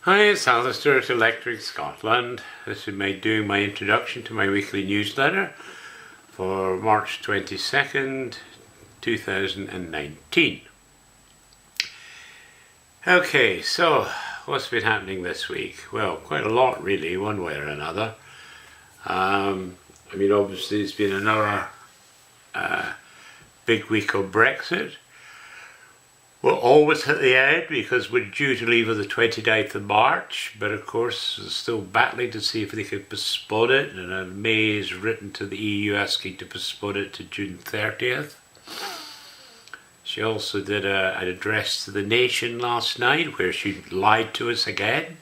Hi, it's Alistair at Electric Scotland. This is doing my introduction to my weekly newsletter for March 22nd, 2019. Okay, so what's been happening this week? Well, quite a lot really, one way or another. Obviously it's been another big week of Brexit. We're always at the end because we're due to leave on the 29th of March, but of course they're still battling to see if they could postpone it, and May has written to the EU asking to postpone it to June 30th. She also did an address to the nation last night where she lied to us again.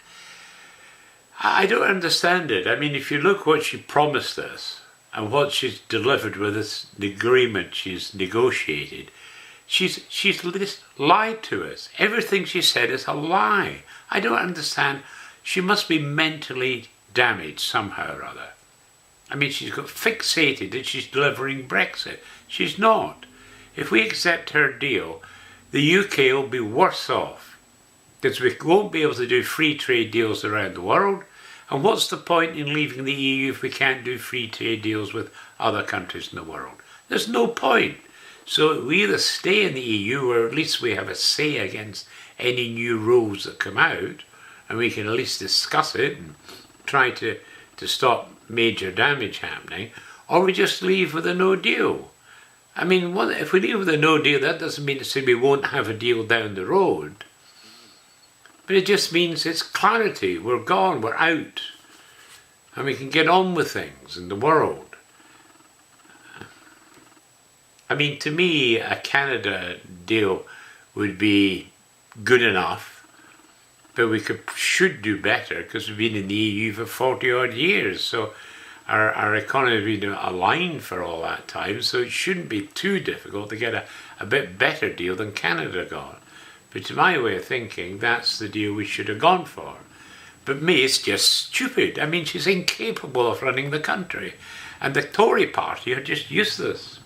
I don't understand it. I mean, if you look what she promised us and what she's delivered with this agreement she's negotiated, She's just lied to us. Everything she said is a lie. I don't understand. She must be mentally damaged somehow or other. I mean, she's got fixated that she's delivering Brexit. She's not. If we accept her deal, the UK will be worse off because we won't be able to do free trade deals around the world. And what's the point in leaving the EU if we can't do free trade deals with other countries in the world? There's no point. So we either stay in the EU, or at least we have a say against any new rules that come out, and we can at least discuss it and try to stop major damage happening, or we just leave with a no deal. I mean, if we leave with a no deal, that doesn't mean to say we won't have a deal down the road. But it just means it's clarity. We're gone, we're out, and we can get on with things in the world. I mean, to me, a Canada deal would be good enough, but we should do better because we've been in the EU for 40 odd years. So our economy has been aligned for all that time, so it shouldn't be too difficult to get a bit better deal than Canada got. But to my way of thinking, that's the deal we should have gone for. But May is just stupid. I mean, she's incapable of running the country. And the Tory party are just useless.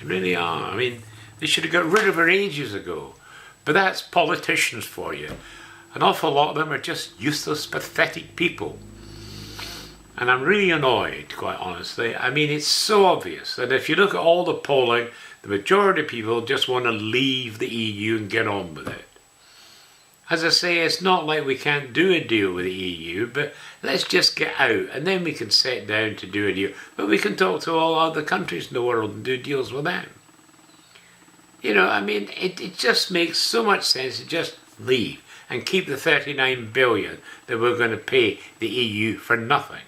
Really are. I mean, they should have got rid of her ages ago. But that's politicians for you. An awful lot of them are just useless, pathetic people. And I'm really annoyed, quite honestly. I mean, it's so obvious that if you look at all the polling, the majority of people just want to leave the EU and get on with it. As I say, it's not like we can't do a deal with the EU, but let's just get out and then we can sit down to do a deal. But we can talk to all other countries in the world and do deals with them. You know, I mean, it just makes so much sense to just leave and keep the 39 billion that we're going to pay the EU for nothing.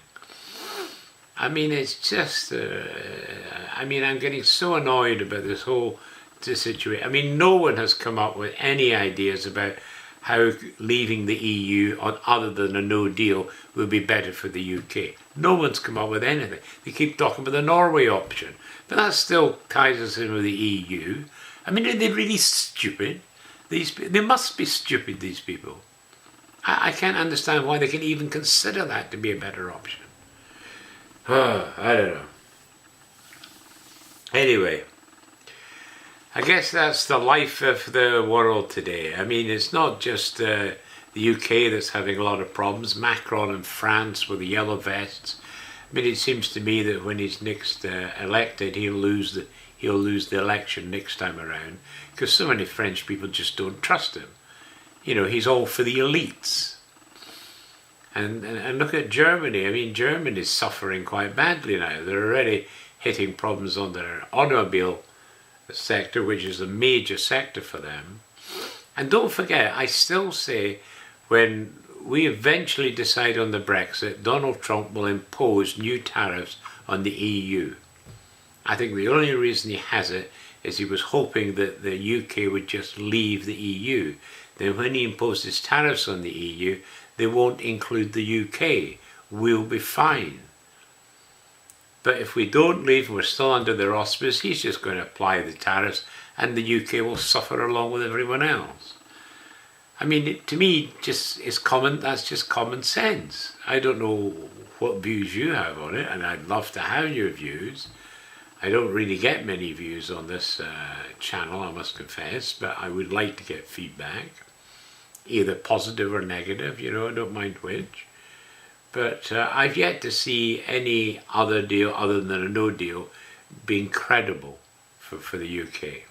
I mean, it's just, I'm getting so annoyed about this whole situation. I mean, no one has come up with any ideas about how leaving the EU on other than a no deal will be better for the UK. No one's come up with anything. They keep talking about the Norway option, but that still ties us in with the EU. I mean, are they really stupid? They must be stupid, these people. I can't understand why they can even consider that to be a better option. I don't know. Anyway, I guess that's the life of the world today. I mean, it's not just the UK that's having a lot of problems. Macron in France with the yellow vests. I mean, it seems to me that when he's next elected, he'll lose the election next time around because so many French people just don't trust him. You know, he's all for the elites. And look at Germany. I mean, Germany's suffering quite badly now. They're already hitting problems on their automobile sector, which is a major sector for them. And don't forget, I still say when we eventually decide on the Brexit, Donald Trump will impose new tariffs on the EU. I think the only reason he has it is he was hoping that the UK would just leave the EU. Then when he imposes tariffs on the EU, they won't include the UK. We'll be fine. But if we don't leave and we're still under their auspices, he's just going to apply the tariffs and the UK will suffer along with everyone else. I mean, to me, that's just common sense. I don't know what views you have on it, and I'd love to have your views. I don't really get many views on this channel, I must confess, but I would like to get feedback. either positive or negative, you know, I don't mind which. But I've yet to see any other deal other than a no deal being credible for the UK.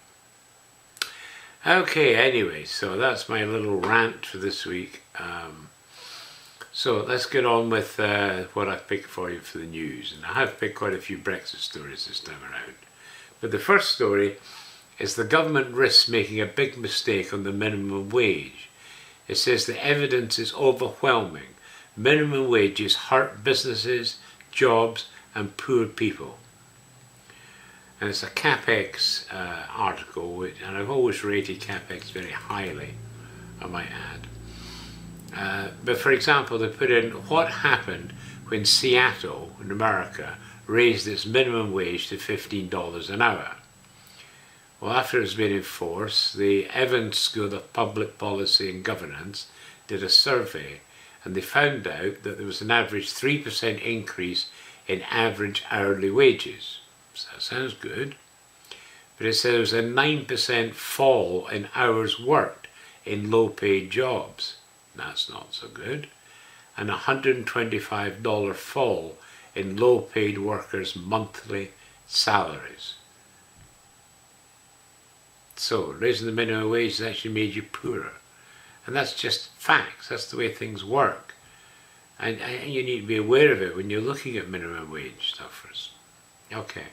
Okay, anyway, so that's my little rant for this week. So let's get on with what I've picked for you for the news. And I have picked quite a few Brexit stories this time around. But the first story is the government risks making a big mistake on the minimum wage. It says the evidence is overwhelming. Minimum wages hurt businesses, jobs and poor people. And it's a CapEx article, and I've always rated CapEx very highly, I might add. But for example, they put in what happened when Seattle, in America, raised its minimum wage to $15 an hour. Well, after it's been in force, the Evans School of Public Policy and Governance did a survey, and they found out that there was an average 3% increase in average hourly wages. So that sounds good. But it said there was a 9% fall in hours worked in low-paid jobs. That's not so good. And a $125 fall in low-paid workers' monthly salaries. So raising the minimum wage has actually made you poorer. And that's just facts. That's the way things work. And you need to be aware of it when you're looking at minimum wage stuffers. Okay.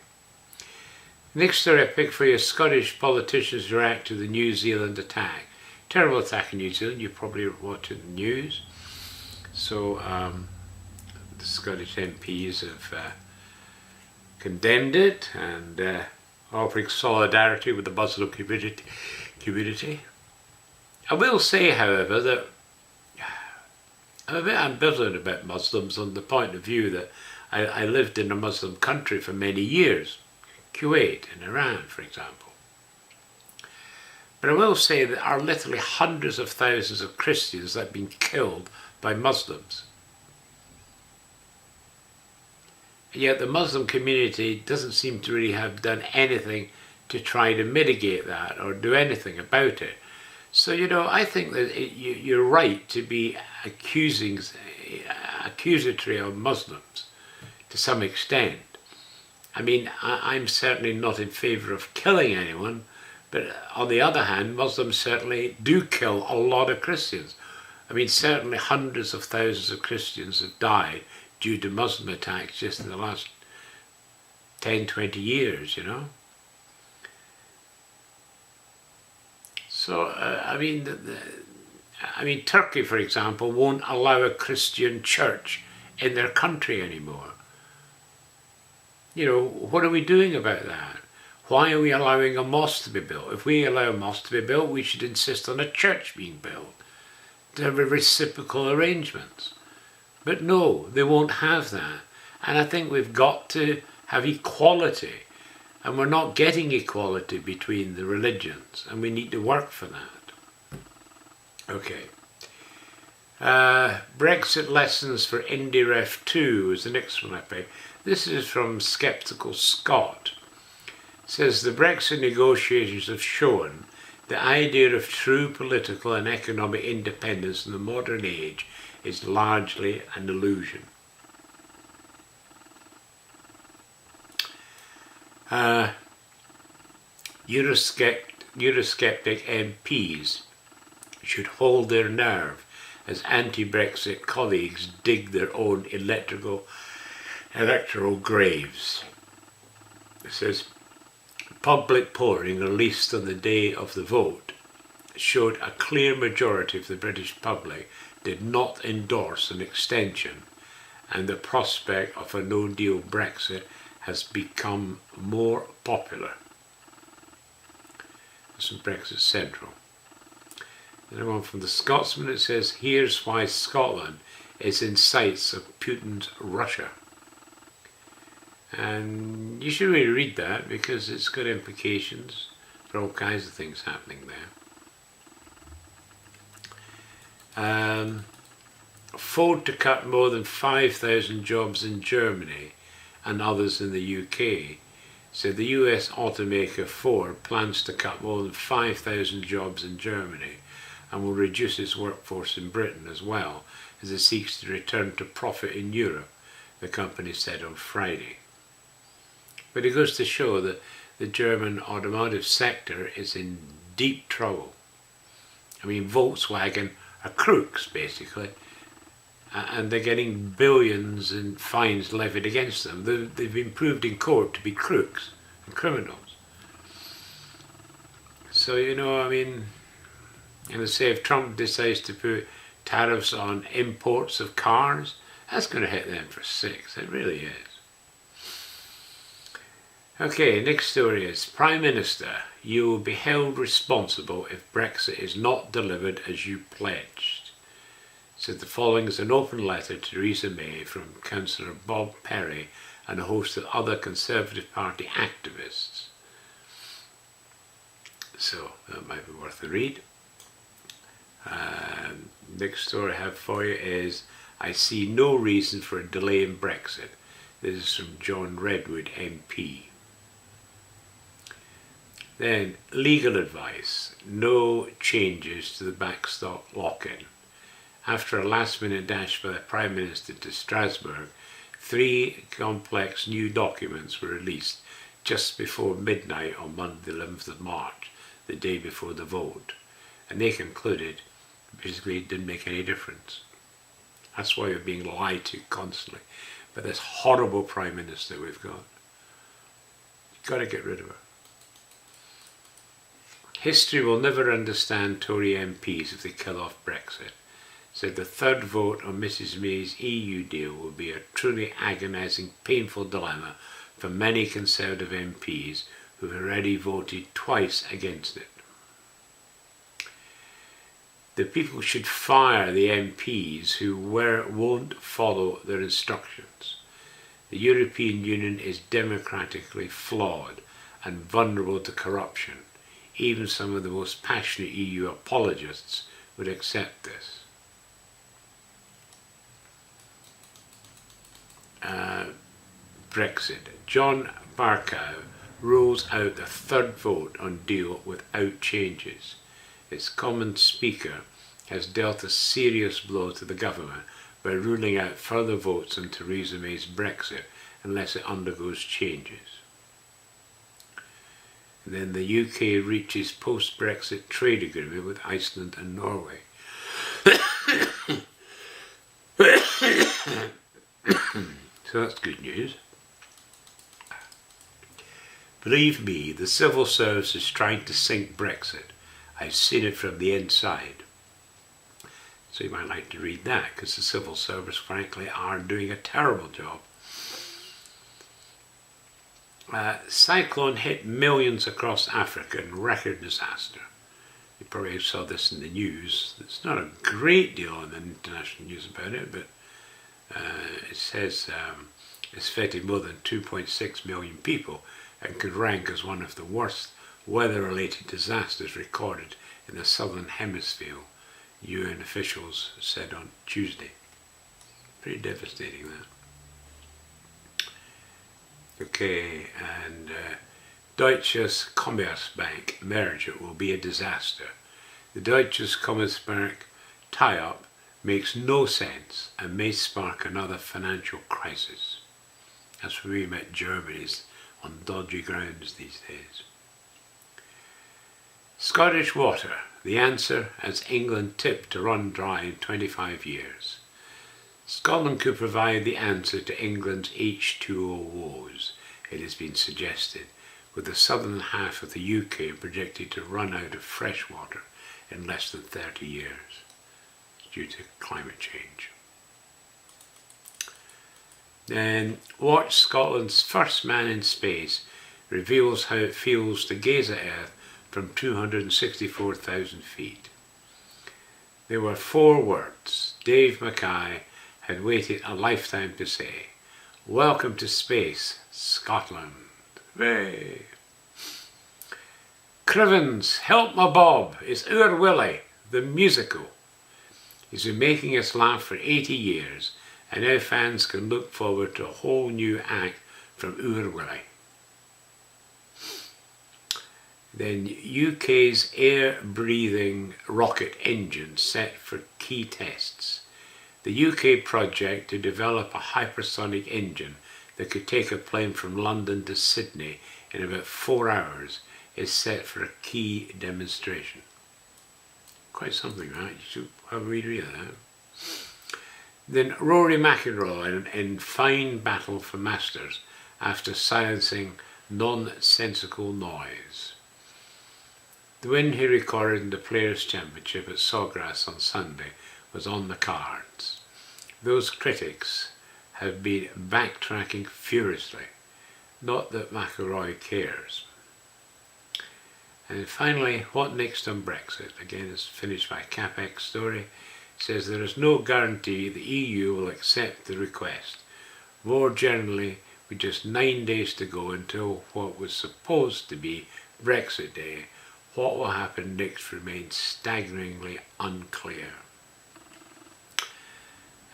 Next story I picked for you, Scottish politicians react to the New Zealand attack. Terrible attack in New Zealand, you're probably watching the news. So the Scottish MPs have condemned it and offering solidarity with the Muslim community. I will say, however, that I'm a bit ambivalent about Muslims on the point of view that I lived in a Muslim country for many years, Kuwait and Iran, for example. But I will say that there are literally hundreds of thousands of Christians that have been killed by Muslims. And yet the Muslim community doesn't seem to really have done anything to try to mitigate that or do anything about it. So, you know, I think that you're right to be accusatory of Muslims to some extent. I mean, I'm certainly not in favour of killing anyone, but on the other hand, Muslims certainly do kill a lot of Christians. I mean, certainly hundreds of thousands of Christians have died due to Muslim attacks just in the last 10, 20 years, you know. So, I mean, Turkey, for example, won't allow a Christian church in their country anymore. You know, what are we doing about that? Why are we allowing a mosque to be built? If we allow a mosque to be built, we should insist on a church being built, to have reciprocal arrangements. But no, they won't have that. And I think we've got to have equality. And we're not getting equality between the religions, and we need to work for that. Okay. Brexit lessons for IndyRef 2 is the next one I picked. This is from Skeptical Scott. It says the Brexit negotiators have shown the idea of true political and economic independence in the modern age is largely an illusion. Eurosceptic MPs should hold their nerve as anti-Brexit colleagues dig their own electoral graves. It says, public polling released on the day of the vote showed a clear majority of the British public did not endorse an extension, and the prospect of a no-deal Brexit has become more popular. That's from Brexit Central. Another one from the Scotsman, it says, here's why Scotland is in sights of Putin's Russia. And you should really read that because it's got implications for all kinds of things happening there. Ford to cut more than 5,000 jobs in Germany and others in the UK. So the US automaker Ford plans to cut more than 5,000 jobs in Germany and will reduce its workforce in Britain as well as it seeks to return to profit in Europe, the company said on Friday. But it goes to show that the German automotive sector is in deep trouble. I mean, Volkswagen are crooks, basically, and they're getting billions in fines levied against them. They've been proved in court to be crooks and criminals. So, I mean, and I say if Trump decides to put tariffs on imports of cars, that's going to hit them for six. It really is. Okay, next story is Prime Minister, you will be held responsible if Brexit is not delivered as you pledged. So the following is an open letter to Theresa May from Councillor Bob Perry and a host of other Conservative Party activists. So that might be worth a read. Next story I have for you is I see no reason for a delay in Brexit. This is from John Redwood MP. Then legal advice, no changes to the backstop lock-in. After a last-minute dash by the Prime Minister to Strasbourg, 3 complex new documents were released just before midnight on Monday the 11th of March, the day before the vote. And they concluded basically it didn't make any difference. That's why we're being lied to constantly. But this horrible Prime Minister we've got, you've got to get rid of her. History will never understand Tory MPs if they kill off Brexit. Said the third vote on Mrs May's EU deal will be a truly agonising, painful dilemma for many Conservative MPs who have already voted twice against it. The people should fire the MPs who won't follow their instructions. The European Union is democratically flawed and vulnerable to corruption. Even some of the most passionate EU apologists would accept this. Brexit. John Barkow rules out the third vote on deal without changes. Its Commons Speaker has dealt a serious blow to the government by ruling out further votes on Theresa May's Brexit unless it undergoes changes. And then the UK reaches post-Brexit trade agreement with Iceland and Norway. So that's good news. Believe me, the civil service is trying to sink Brexit. I've seen it from the inside. So you might like to read that, because the civil service, frankly, are doing a terrible job. Cyclone hit millions across Africa in record disaster. You probably saw this in the news. There's not a great deal in the international news about it, but it says it's affected more than 2.6 million people and could rank as one of the worst weather-related disasters recorded in the southern hemisphere, UN officials said on Tuesday. Pretty devastating, that. Okay, and Deutsches Commerzbank merger will be a disaster. The Deutsches Commerzbank tie-up makes no sense and may spark another financial crisis. That's where we met Germany's on dodgy grounds these days. Scottish Water, the answer as England tipped to run dry in 25 years. Scotland could provide the answer to England's H2O woes, it has been suggested, with the southern half of the UK projected to run out of fresh water in less than 30 years due to climate change. Then watch Scotland's first man in space reveals how it feels to gaze at Earth from 264,000 feet. There were 4 words Dave Mackay had waited a lifetime to say. Welcome to space, Scotland. Hooray! Crivens, Help My Bob, it's Oor Willie, the musical. He's been making us laugh for 80 years, and now fans can look forward to a whole new act from Oor Willie. Then UK's air-breathing rocket engine set for key tests. The UK project to develop a hypersonic engine that could take a plane from London to Sydney in about 4 hours is set for a key demonstration. Quite something, right? You should have a read of that. Then Rory McIlroy in fine battle for Masters after silencing nonsensical noise. The win he recorded in the Players' Championship at Sawgrass on Sunday was on the cards. Those critics have been backtracking furiously. Not that McIlroy cares. And finally, what next on Brexit? Again, it's finished by Capex Story. It says there is no guarantee the EU will accept the request. More generally, with just 9 days to go until what was supposed to be Brexit Day, what will happen next remains staggeringly unclear.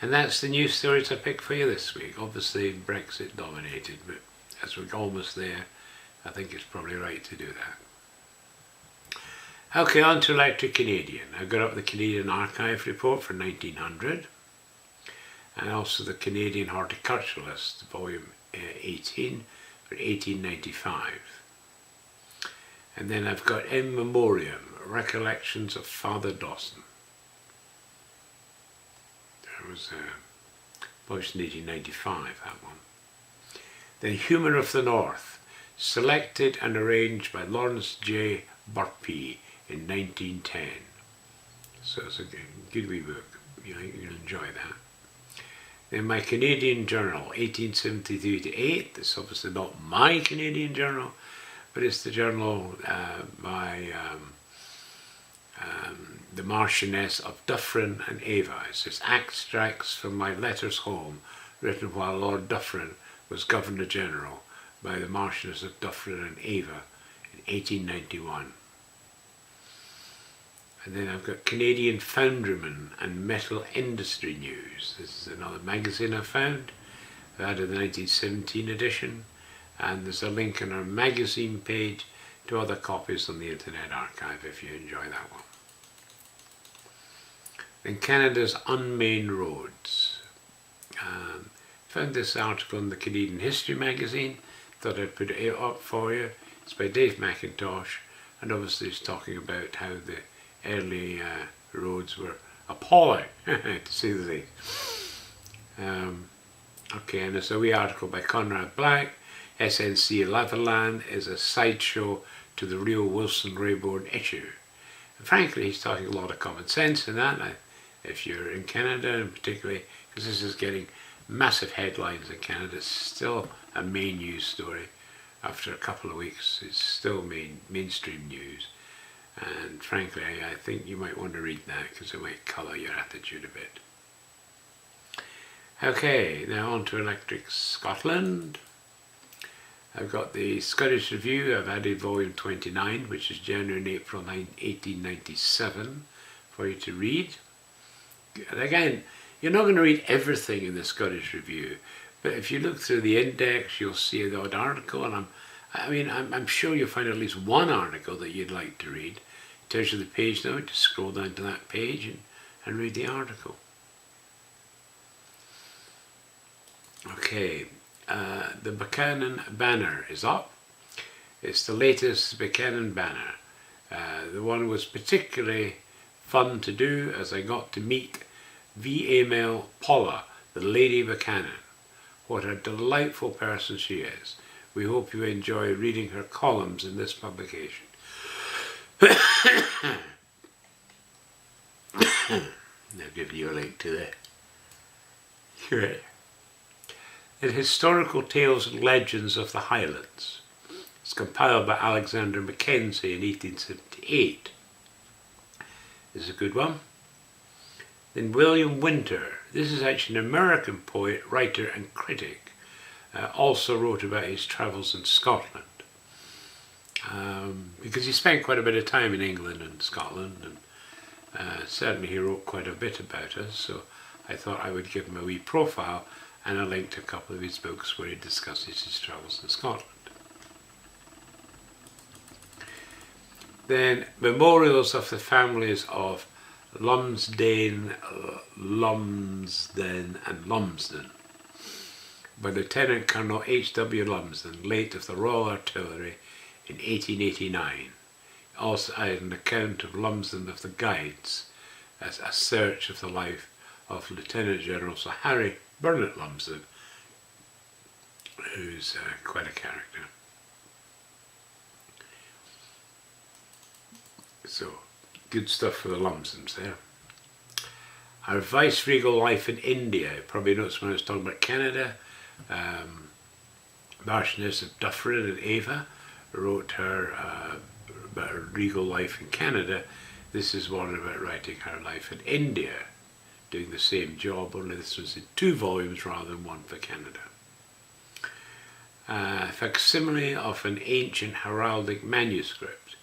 And that's the news stories I picked for you this week. Obviously Brexit dominated, but as we're almost there, I think it's probably right to do that. Okay, on to Electric Canadian. I got up the Canadian Archive report for 1900, and also the Canadian Horticulturalist, volume 18 for 1895. And then I've got In Memoriam, Recollections of Father Dawson. That was published in 1895, that one. Then Humour of the North, selected and arranged by Lawrence J. Burpee in 1910. So it's a good wee book. You'll enjoy that. Then My Canadian Journal, 1873 to 8. It's obviously not my Canadian Journal, but it's the journal by the Marchioness of Dufferin and Ava. It says extracts from my letters home, written while Lord Dufferin was Governor General by the Marchioness of Dufferin and Ava in 1891. And then I've got Canadian Foundryman and Metal Industry News. This is another magazine I found. I've added the 1917 edition, and there's a link on our magazine page to other copies on the Internet Archive if you enjoy that one. Then Canada's Unmained Roads. Found this article in the Canadian History magazine, thought I'd put it up for you. It's by Dave McIntosh, and obviously it's talking about how the early roads were appalling, to say the least. Okay, and there's a wee article by Conrad Black. SNC Lavalin is a sideshow to the real Wilson Rayborn issue. And frankly, he's talking a lot of common sense in that. If you're in Canada, and particularly because this is getting massive headlines in Canada, it's still a main news story. After a couple of weeks, it's still mainstream news. And frankly, I think you might want to read that because it might colour your attitude a bit. Okay, now on to Electric Scotland. I've got the Scottish Review. I've added volume 29, which is January and April 1897, for you to read. And again, you're not going to read everything in the Scottish Review, but if you look through the index, you'll see the odd article, and I'm sure you'll find at least one article that you'd like to read. It tells you the page now, just scroll down to that page and read the article. Okay, the Buchanan Banner is up. It's the latest Buchanan Banner. The one was particularly fun to do as I got to meet V.A. Paula, the Lady Buchanan. What a delightful person she is. We hope you enjoy reading her columns in this publication. I'll give you a link to that. Sure. The Historical Tales and Legends of the Highlands. It's compiled by Alexander Mackenzie in 1878. This is a good one. Then William Winter. This is actually an American poet, writer and critic. Also wrote about his travels in Scotland. Because he spent quite a bit of time in England and Scotland, and certainly he wrote quite a bit about us, so I thought I would give him a wee profile and a link to a couple of his books where he discusses his travels in Scotland. Then memorials of the families of Lumsden and Lumsden by Lieutenant Colonel H.W. Lumsden, late of the Royal Artillery, in 1889. Also an account of Lumsden of the Guides, as a search of the life of Lieutenant General Sir Harry Burnett Lumsden, who's quite a character. So, good stuff for the Lumsdens there. Our vice-regal life in India. You probably noticed when I was talking about Canada, Marchioness of Dufferin and Ava wrote her about her regal life in Canada. This is one about writing her life in India, doing the same job, only this was in 2 volumes rather than 1 for Canada. Facsimile of an ancient heraldic manuscript.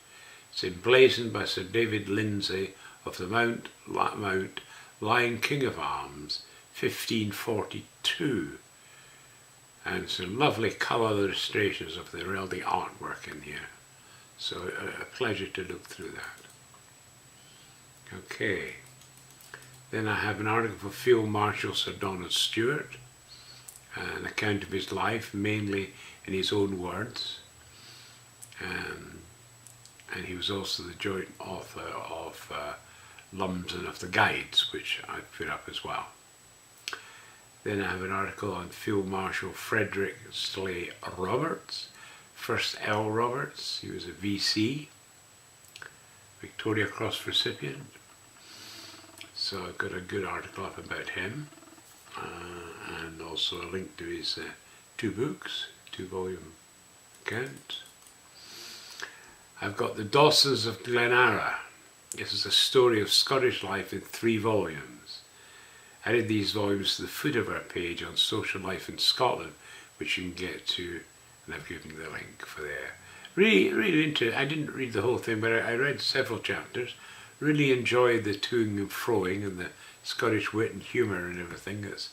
It's emblazoned by Sir David Lindsay of the Mount Lion King of Arms, 1542. And some lovely colour illustrations of the heraldic artwork in here. So a pleasure to look through that. Okay. Then I have an article for Field Marshal Sir Donald Stewart, an account of his life, mainly in his own words. And he was also the joint author of Lumsden of the Guides, which I put up as well. Then I have an article on Field Marshal Frederick Slay Roberts, first Earl Roberts. He was a VC, Victoria Cross recipient. So I've got a good article up about him, and also a link to his 2 books, 2-volume account. I've got The Dawsons of Glenara. This is a story of Scottish life in 3 volumes. I added these volumes to the foot of our page on social life in Scotland, which you can get to, and I've given you the link for there. Really into. I didn't read the whole thing, but I read several chapters. Really enjoyed the toing and froing and the Scottish wit and humour and everything that's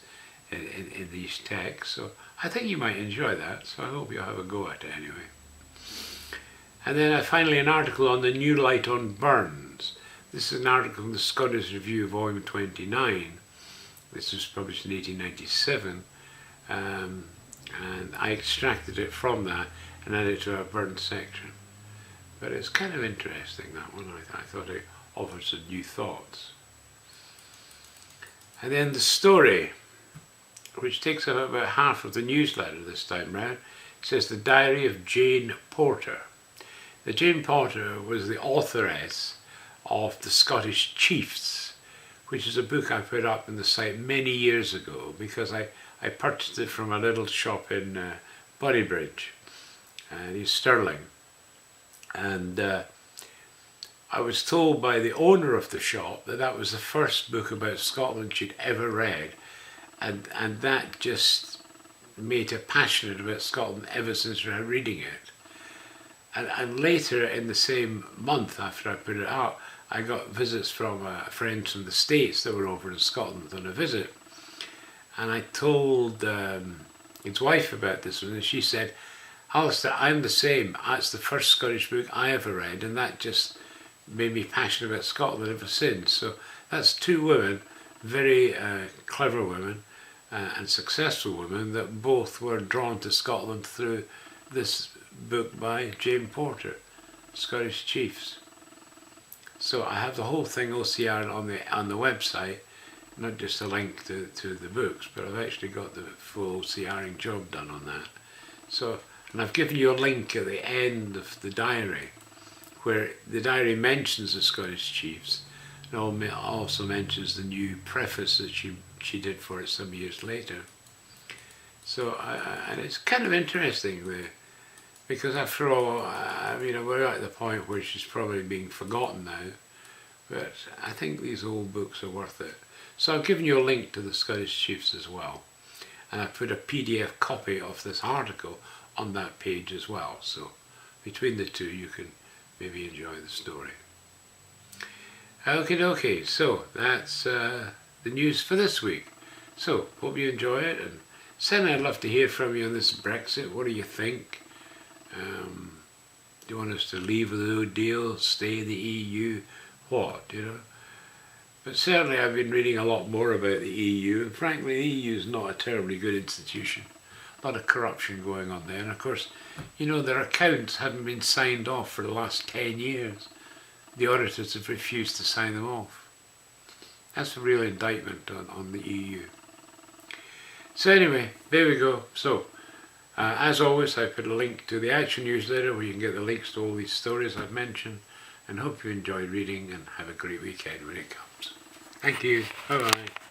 in these texts. So I think you might enjoy that, so I hope you'll have a go at it anyway. And then finally an article on the new light on Burns. This is an article in the Scottish Review, volume 29. This was published in 1897, and I extracted it from that and added it to our Burns section. But it's kind of interesting, that one. I thought it offered some new thoughts. And then the story, which takes up about half of the newsletter this time round, says The Diary of Jane Porter. The Jane Porter was the authoress of The Scottish Chiefs, which is a book I put up in the site many years ago because I purchased it from a little shop in Bunnybridge, in Stirling. And I was told by the owner of the shop that that was the first book about Scotland she'd ever read, and that just made her passionate about Scotland ever since her reading it. And later in the same month after I put it out, I got visits from friends from the States that were over in Scotland on a visit. And I told his wife about this one, and she said, Alistair, I'm the same. That's the first Scottish book I ever read, and that just made me passionate about Scotland ever since. So that's 2 women, very clever women and successful women, that both were drawn to Scotland through this book by Jane Porter, Scottish Chiefs. So I have the whole thing OCR on the website, not just a link to the books, but I've actually got the full OCRing job done on that. So, and I've given you a link at the end of the diary, where the diary mentions the Scottish Chiefs, and also mentions the new preface that she did for it some years later. So, and it's kind of interesting because after all, we're at the point where she's probably being forgotten now, but I think these old books are worth it. So I've given you a link to the Scottish Chiefs as well, and I've put a PDF copy of this article on that page as well, so between the 2 you can maybe enjoy the story. Okay, so that's the news for this week. So hope you enjoy it, and certainly I'd love to hear from you on this Brexit. What do you think? Do you want us to leave the no deal, stay in the EU? What, you know? But certainly I've been reading a lot more about the EU, and frankly the EU is not a terribly good institution. A lot of corruption going on there, and of course, you know, their accounts haven't been signed off for the last 10 years. The auditors have refused to sign them off. That's a real indictment on the EU. So anyway, there we go. So, as always, I put a link to the Action newsletter where you can get the links to all these stories I've mentioned, and hope you enjoy reading and have a great weekend when it comes. Thank you. Bye-bye.